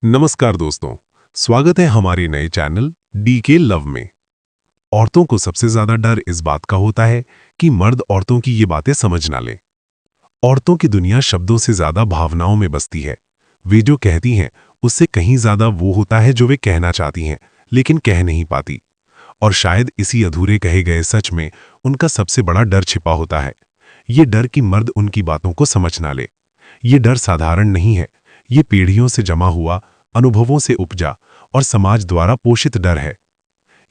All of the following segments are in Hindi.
नमस्कार दोस्तों, स्वागत है हमारे नए चैनल डीके लव में। औरतों को सबसे ज्यादा डर इस बात का होता है कि मर्द औरतों की ये बातें समझ ना लें। औरतों की दुनिया शब्दों से ज्यादा भावनाओं में बसती है। वे जो कहती हैं उससे कहीं ज्यादा वो होता है जो वे कहना चाहती हैं लेकिन कह नहीं पाती। और शायद इसी अधूरे कहे गए सच में उनका सबसे बड़ा डर छिपा होता है। ये डर कि मर्द उनकी बातों को समझ ना ले। ये डर साधारण नहीं है, ये पीढ़ियों से जमा हुआ, अनुभवों से उपजा और समाज द्वारा पोषित डर है।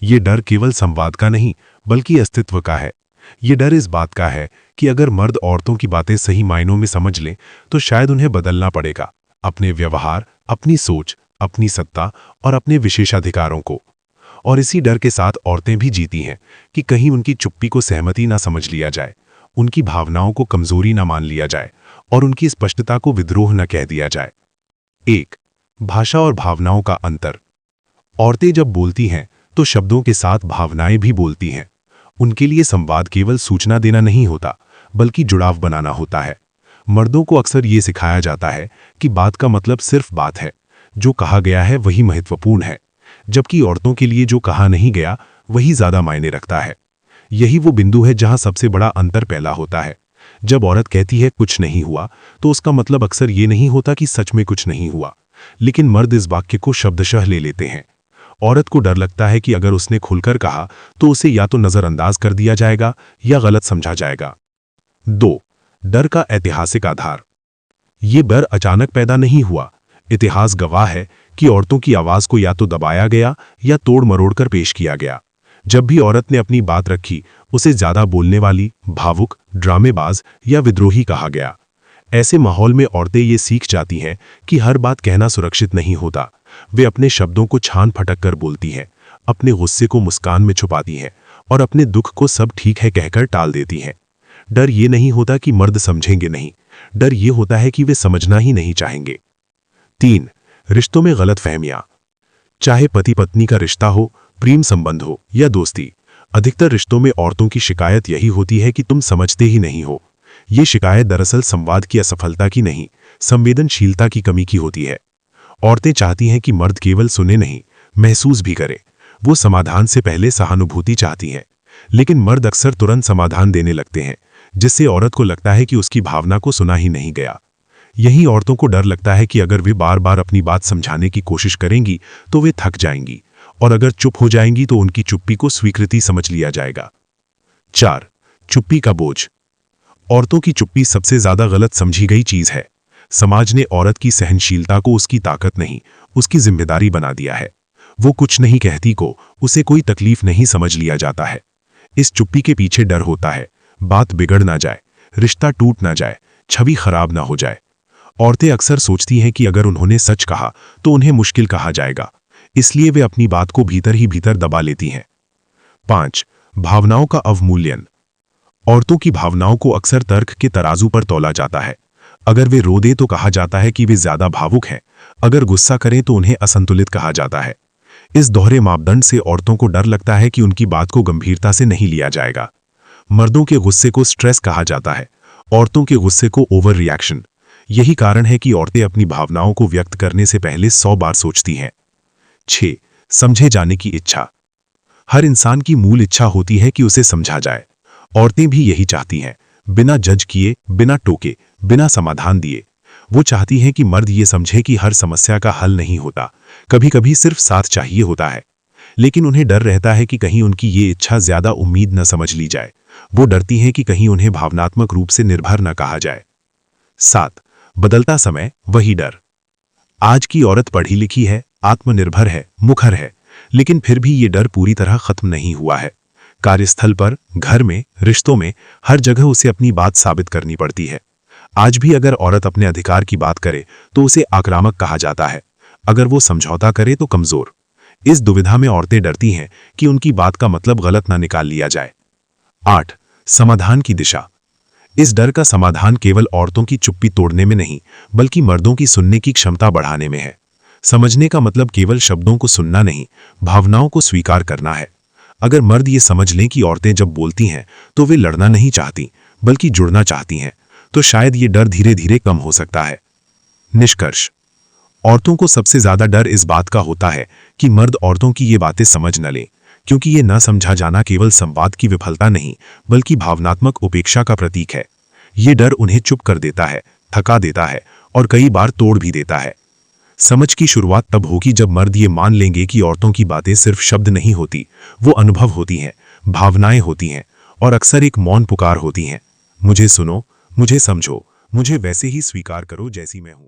ये डर केवल संवाद का नहीं बल्कि अस्तित्व का है। ये डर इस बात का है कि अगर मर्द औरतों की बातें सही मायनों में समझ लें तो शायद उन्हें बदलना पड़ेगा, अपने व्यवहार, अपनी सोच, अपनी सत्ता और अपने विशेषाधिकारों को। और इसी डर के साथ औरतें भी जीती हैं कि कहीं उनकी चुप्पी को सहमति ना समझ लिया जाए, उनकी भावनाओं को कमजोरी ना मान लिया जाए और उनकी स्पष्टता को विद्रोह न कह दिया जाए। 1. भाषा और भावनाओं का अंतर। औरतें जब बोलती हैं तो शब्दों के साथ भावनाएं भी बोलती हैं। उनके लिए संवाद केवल सूचना देना नहीं होता बल्कि जुड़ाव बनाना होता है। मर्दों को अक्सर ये सिखाया जाता है कि बात का मतलब सिर्फ बात है, जो कहा गया है वही महत्वपूर्ण है, जबकि औरतों के लिए जो कहा नहीं गया वही ज्यादा मायने रखता है। यही वो बिंदु है जहां सबसे बड़ा अंतर पैदा होता है। जब औरत कहती है कुछ नहीं हुआ तो उसका मतलब अक्सर ये नहीं होता कि सच में कुछ नहीं हुआ, लेकिन मर्द इस वाक्य को शब्दशः ले लेते हैं। औरत को डर लगता है कि अगर उसने खुलकर कहा तो उसे या तो नजरअंदाज कर दिया जाएगा या गलत समझा जाएगा। 2. डर का ऐतिहासिक आधार। ये डर अचानक पैदा नहीं हुआ। इतिहास गवाह है कि औरतों की आवाज को या तो दबाया गया या तोड़ मरोड़कर पेश किया गया। जब भी औरत ने अपनी बात रखी उसे ज्यादा बोलने वाली, भावुक, ड्रामेबाज या विद्रोही कहा गया। ऐसे माहौल में औरतें ये सीख जाती हैं कि हर बात कहना सुरक्षित नहीं होता। वे अपने शब्दों को छान फटक कर बोलती हैं, अपने गुस्से को मुस्कान में छुपाती हैं और अपने दुख को सब ठीक है कहकर टाल देती हैं। डर ये नहीं होता कि मर्द समझेंगे नहीं, डर ये होता है कि वे समझना ही नहीं चाहेंगे। 3. रिश्तों में गलतफहमियां। चाहे पति पत्नी का रिश्ता हो, प्रेम संबंध हो या दोस्ती, अधिकतर रिश्तों में औरतों की शिकायत यही होती है कि तुम समझते ही नहीं हो। ये शिकायत दरअसल संवाद की असफलता की नहीं, संवेदनशीलता की कमी की होती है। औरतें चाहती हैं कि मर्द केवल सुने नहीं, महसूस भी करे। वो समाधान से पहले सहानुभूति चाहती हैं, लेकिन मर्द अक्सर तुरंत समाधान देने लगते हैं, जिससे औरत को लगता है कि उसकी भावना को सुना ही नहीं गया। यही औरतों को डर लगता है कि अगर वे बार बार अपनी बात समझाने की कोशिश करेंगी तो वे थक जाएंगी, और अगर चुप हो जाएंगी तो उनकी चुप्पी को स्वीकृति समझ लिया जाएगा। 4. चुप्पी का बोझ। औरतों की चुप्पी सबसे ज्यादा गलत समझी गई चीज है। समाज ने औरत की सहनशीलता को उसकी ताकत नहीं, उसकी जिम्मेदारी बना दिया है। वो कुछ नहीं कहती को उसे कोई तकलीफ नहीं समझ लिया जाता है। इस चुप्पी के पीछे डर होता है, बात बिगड़ ना जाए, रिश्ता टूट ना जाए, छवि खराब ना हो जाए। औरतें अक्सर सोचती हैं कि अगर उन्होंने सच कहा तो उन्हें मुश्किल कहा जाएगा, इसलिए वे अपनी बात को भीतर ही भीतर दबा लेती हैं। 5. भावनाओं का अवमूल्यन। औरतों की भावनाओं को अक्सर तर्क के तराजू पर तौला जाता है। अगर वे रो दें तो कहा जाता है कि वे ज्यादा भावुक हैं, अगर गुस्सा करें तो उन्हें असंतुलित कहा जाता है। इस दोहरे मापदंड से औरतों को डर लगता है कि उनकी बात को गंभीरता से नहीं लिया जाएगा। मर्दों के गुस्से को स्ट्रेस कहा जाता है, औरतों के गुस्से को ओवर रिएक्शन। यही कारण है कि औरतें अपनी भावनाओं को व्यक्त करने से पहले 100 बार सोचती हैं। 6. समझे जाने की इच्छा। हर इंसान की मूल इच्छा होती है कि उसे समझा जाए। औरतें भी यही चाहती हैं, बिना जज किए, बिना टोके, बिना समाधान दिए। वो चाहती हैं कि मर्द ये समझे कि हर समस्या का हल नहीं होता, कभी कभी सिर्फ साथ चाहिए होता है। लेकिन उन्हें डर रहता है कि कहीं उनकी ये इच्छा ज्यादा उम्मीद न समझ ली जाए। वो डरती हैं कि कहीं उन्हें भावनात्मक रूप से निर्भर न कहा जाए। 7. बदलता समय वही डर। आज की औरत पढ़ी लिखी है, आत्मनिर्भर है, मुखर है, लेकिन फिर भी ये डर पूरी तरह खत्म नहीं हुआ है। कार्यस्थल पर, घर में, रिश्तों में, हर जगह उसे अपनी बात साबित करनी पड़ती है। आज भी अगर औरत अपने अधिकार की बात करे तो उसे आक्रामक कहा जाता है, अगर वो समझौता करे तो कमजोर। इस दुविधा में औरतें डरती हैं कि उनकी बात का मतलब गलत ना निकाल लिया जाए। 8. समाधान की दिशा। इस डर का समाधान केवल औरतों की चुप्पी तोड़ने में नहीं बल्कि मर्दों की सुनने की क्षमता बढ़ाने में है। समझने का मतलब केवल शब्दों को सुनना नहीं, भावनाओं को स्वीकार करना है। अगर मर्द ये समझ लें कि औरतें जब बोलती हैं तो वे लड़ना नहीं चाहती बल्कि जुड़ना चाहती हैं, तो शायद ये डर धीरे धीरे कम हो सकता है। निष्कर्ष। औरतों को सबसे ज्यादा डर इस बात का होता है कि मर्द औरतों की ये बातें समझ न लें, क्योंकि ये न समझा जाना केवल संवाद की विफलता नहीं बल्कि भावनात्मक उपेक्षा का प्रतीक है। ये डर उन्हें चुप कर देता है, थका देता है और कई बार तोड़ भी देता है। समझ की शुरुआत तब होगी जब मर्द ये मान लेंगे कि औरतों की बातें सिर्फ शब्द नहीं होती, वो अनुभव होती हैं, भावनाएं होती हैं और अक्सर एक मौन पुकार होती हैं। मुझे सुनो, मुझे समझो, मुझे वैसे ही स्वीकार करो जैसी मैं हूं।